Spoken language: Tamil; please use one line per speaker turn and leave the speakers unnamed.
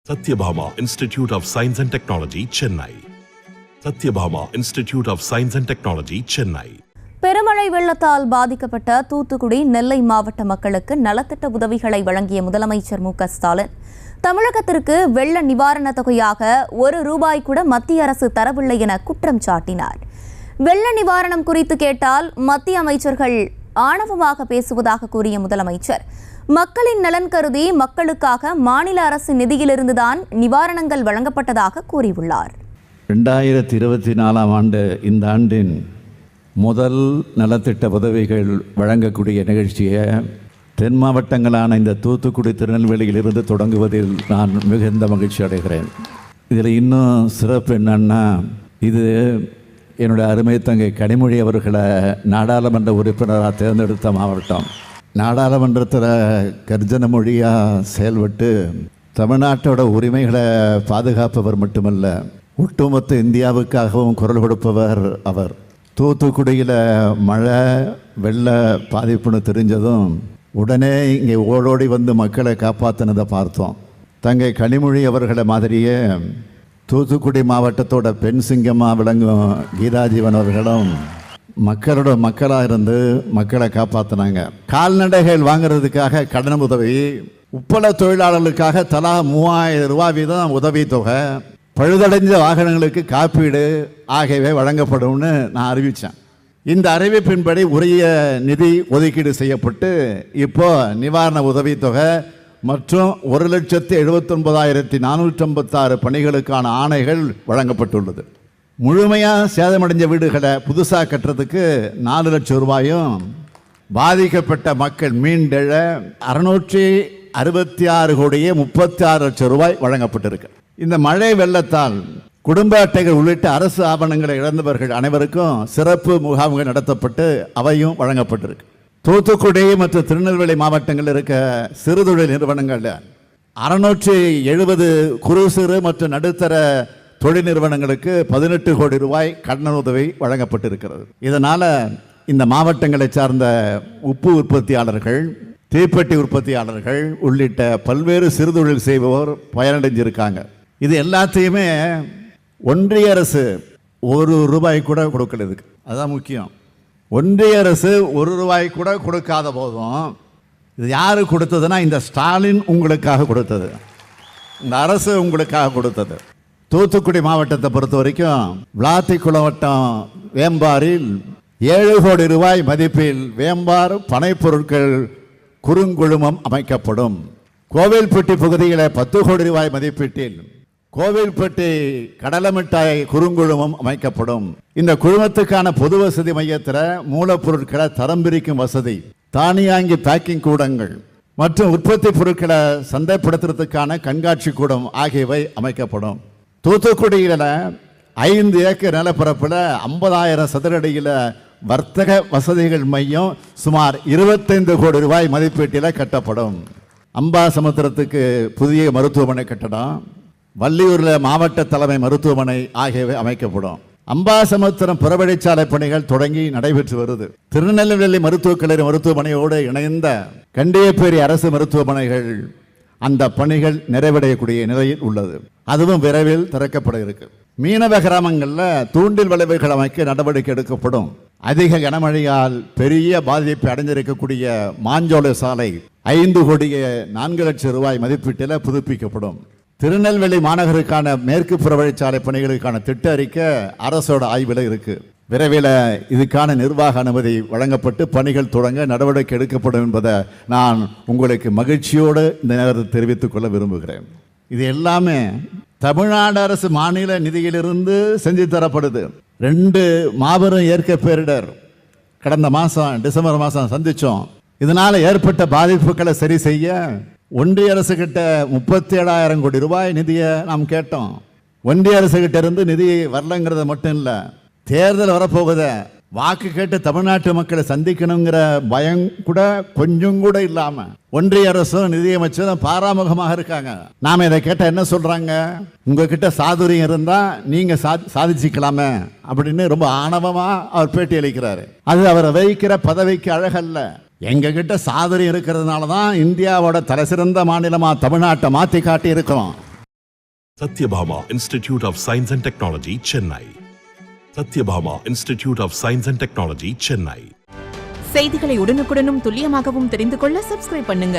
Satyabhama Institute of Science and Technology, Chennai. Satyabhama Institute of Science and Technology, Chennai.
பெருமழை வெள்ளத்தால் பாதிக்கப்பட்ட தூத்துக்குடி, நெல்லை மாவட்ட மக்களுக்கு நலத்திட்ட உதவிகளை வழங்கிய முதலமைச்சர் மு க ஸ்டாலின், தமிழகத்திற்கு வெள்ள நிவாரணத் தொகையாக ₹1 கூட மத்திய அரசு தரவில்லை என குற்றம் சாட்டினார். வெள்ள நிவாரணம் குறித்து கேட்டால் மத்திய அமைச்சர்கள் ஆணவமாக பேசுவதாக கூறிய முதலமைச்சர், மக்களின் நலன் கருதி மக்களுக்காக மாநில அரசு நிதியிலிருந்துதான் நிவாரணங்கள் வழங்கப்பட்டதாக கூறியுள்ளார்.
2024 ஆண்டு இந்த ஆண்டின் முதல் நலத்திட்ட உதவிகள் வழங்கக்கூடிய நிகழ்ச்சியை தென் மாவட்டங்களான இந்த தூத்துக்குடி, திருநெல்வேலியிலிருந்து தொடங்குவதில் நான் மிகுந்த மகிழ்ச்சி அடைகிறேன். இதில் இன்னும் சிறப்பு என்னன்னா, இது என்னுடைய அருமை தங்கை கனிமொழி அவர்களை நாடாளுமன்ற உறுப்பினராக தேர்ந்தெடுத்த மாவட்டம். நாடாளுமன்றத்தில் கர்ஜன மொழியாக செயல்பட்டு தமிழ்நாட்டோட உரிமைகளை பாதுகாப்பவர் மட்டுமல்ல, ஒட்டுமொத்த இந்தியாவுக்காகவும் குரல் கொடுப்பவர் அவர். தூத்துக்குடியில் மழை வெள்ள பாதிப்புன்னு தெரிஞ்சதும் உடனே இங்கே ஓடோடி வந்து மக்களை காப்பாற்றினதை பார்த்தோம். தங்கை கனிமொழி அவர்களை மாதிரியே தூத்துக்குடி மாவட்டத்தோட பெண் சிங்கமாக விளங்கும் கீதாஜீவன் அவர்களும் மக்களோட மக்களாக இருந்து மக்களை காப்பாற்றினாங்க. கால்நடைகள் வாங்கிறதுக்காக கடன் உதவி, உப்பள தொழிலாளர்களுக்காக தலா ₹3000 வீதம் உதவி தொகை, பழுதடைஞ்ச வாகனங்களுக்கு காப்பீடு ஆகியவை வழங்கப்படும்னு நான் அறிவித்தேன். இந்த அறிவிப்பின்படி உரிய நிதி ஒதுக்கீடு செய்யப்பட்டு இப்போ நிவாரண உதவி தொகை மற்றும் 1,79,456 பணிகளுக்கான ஆணைகள் வழங்கப்பட்டுள்ளது. முழுமையாக சேதமடைஞ்ச வீடுகளை புதுசாக கட்டுறதுக்கு ₹4 லட்சம், பாதிக்கப்பட்ட மக்கள் மீண்டெழ ₹666,36,00,000 வழங்கப்பட்டிருக்கு. இந்த மழை வெள்ளத்தால் குடும்ப அட்டைகள் உள்ளிட்ட அரசு ஆவணங்களை இழந்தவர்கள் அனைவருக்கும் சிறப்பு முகாம்கள் நடத்தப்பட்டு அவையும் வழங்கப்பட்டிருக்கு. தூத்துக்குடி மற்றும் திருநெல்வேலி மாவட்டங்களில் இருக்க சிறுதொழில் நிறுவனங்கள் 670 குறு சிறு மற்றும் நடுத்தர தொழில் நிறுவனங்களுக்கு ₹18 கோடி கடன் உதவி வழங்கப்பட்டிருக்கிறது. இதனால் இந்த மாவட்டங்களை சார்ந்த உப்பு உற்பத்தியாளர்கள், தீப்பெட்டி உற்பத்தியாளர்கள் உள்ளிட்ட பல்வேறு சிறுதொழில் செய்பவர் பயனடைஞ்சிருக்காங்க. இது எல்லாத்தையுமே ஒன்றிய அரசு ₹1 கூட கொடுக்கல. இதுக்கு அதுதான் முக்கியம். ஒன்றிய அரசு ₹1 கூட கொடுக்காத போதும் இது யாரு கொடுத்ததுன்னா, இந்த ஸ்டாலின் உங்களுக்காக கொடுத்தது, இந்த அரசு உங்களுக்காக கொடுத்தது. தூத்துக்குடி மாவட்டத்தை பொறுத்த வரைக்கும் விளாத்திக்குளம் வட்டம் வேம்பாரில் ₹7 கோடி மதிப்பில் வேம்பார் பனைப்பொருட்கள் குறுங்குழுமம் அமைக்கப்படும். கோவில்பட்டி பகுதியில் ₹10 கோடி மதிப்பீட்டில் கோவில்பட்டி கடலமிட்டாய் குறுங்குழுமம் அமைக்கப்படும். இந்த குழுமத்துக்கான பொது வசதி மையத்தில் மூலப்பொருட்களை தரம் பிரிக்கும் வசதி, தானியாங்கி பேக்கிங் கூடங்கள் மற்றும் உற்பத்தி பொருட்களை சந்தைப்படுத்துறதுக்கான கண்காட்சி கூடம் ஆகியவை அமைக்கப்படும். தூத்துக்குடியில் 5 ஏக்கர் நிலப்பரப்பில் 50,000 சதுர அடியில் வர்த்தக வசதிகள் மையம் சுமார் ₹25 கோடி மதிப்பீட்டில் கட்டப்படும். அம்பாசமுத்திரத்துக்கு புதிய மருத்துவமனை கட்டடம், வள்ளியூரில் மாவட்ட தலைமை மருத்துவமனை ஆகியவை அமைக்கப்படும். அம்பாசமுத்திரம் புறவழிச்சாலை பணிகள் தொடங்கி நடைபெற்று வருது. திருநெல்வேலி மருத்துவக் கல்லூரி மருத்துவமனையோடு இணைந்த கண்டியப்பேரி அரசு மருத்துவமனைகள் அந்த பணிகள் நிறைவடையக்கூடிய நிலையில் உள்ளது. அதுவும் விரைவில் திறக்கப்பட இருக்கு. மீனவ கிராமங்களில் தூண்டில் விளைவுகள் அமைக்க நடவடிக்கை எடுக்கப்படும். அதிக கனமழையால் பெரிய பாதிப்பை அடைஞ்சிருக்கக்கூடிய மாஞ்சோலை சாலை ₹5 கோடி ₹4,00,000 மதிப்பீட்டில் புதுப்பிக்கப்படும். திருநெல்வேலி மாநகருக்கான மேற்கு புறவழிச்சாலை பணிகளுக்கான திட்ட அறிக்கை அரசோட ஆய்வில் இருக்கு. விரைவில் இதுக்கான நிர்வாக அனுமதி வழங்கப்பட்டு பணிகள் தொடங்க நடவடிக்கை எடுக்கப்படும் என்பதை நான் உங்களுக்கு மகிழ்ச்சியோடு இந்த நேரத்தில் தெரிவித்துக் கொள்ள விரும்புகிறேன். இது எல்லாமே தமிழ்நாடு அரசு மாநில நிதியிலிருந்து செஞ்சு தரப்படுது. 2 மாபெரும் இயற்கை பேரிடர் கடந்த மாதம் டிசம்பர் மாதம் சந்தித்தோம். இதனால் ஏற்பட்ட பாதிப்புகளை சரி செய்ய ஒன்றிய அரசு கிட்ட ₹37,000 கோடி நிதியை நாம் கேட்டோம். ஒன்றிய அரசு கிட்ட இருந்து நிதி வரலங்கிறது மட்டும் இல்லை, தேர்தல் வரப்போகுத வாக்கு கேட்டு தமிழ்நாட்டு மக்களை சந்திக்கணுங்கிற பயம் கூட கொஞ்சம் கூட இல்லாம ஒன்றிய அரசும் நிதியமைச்சரும் பாராமுகமாக இருக்காங்க. நாம இதை கேட்ட என்ன சொல்றாங்க, உங்ககிட்ட சாதுரியம் இருந்தா நீங்க சாதிச்சுக்கலாமே அப்படின்னு ரொம்ப ஆணவமா அவர் பேட்டி அளிக்கிறாரு. அது அவரை வகிக்கிற பதவிக்கு அழகல்ல. எங்க கிட்ட சாதுரியம் இருக்கிறதுனால தான் இந்தியாவோட தலைசிறந்த மாநிலமா தமிழ்நாட்டை மாற்றி காட்டி இருக்கிறோம்.
Satyabhama Institute of Science and Technology, Chennai. Satyabhama Institute of Science and Technology, Chennai.
செய்திகளை உடனுக்குடனும் துல்லியமாகவும் தெரிந்து கொள்ள சப்ஸ்கிரைப் பண்ணுங்க.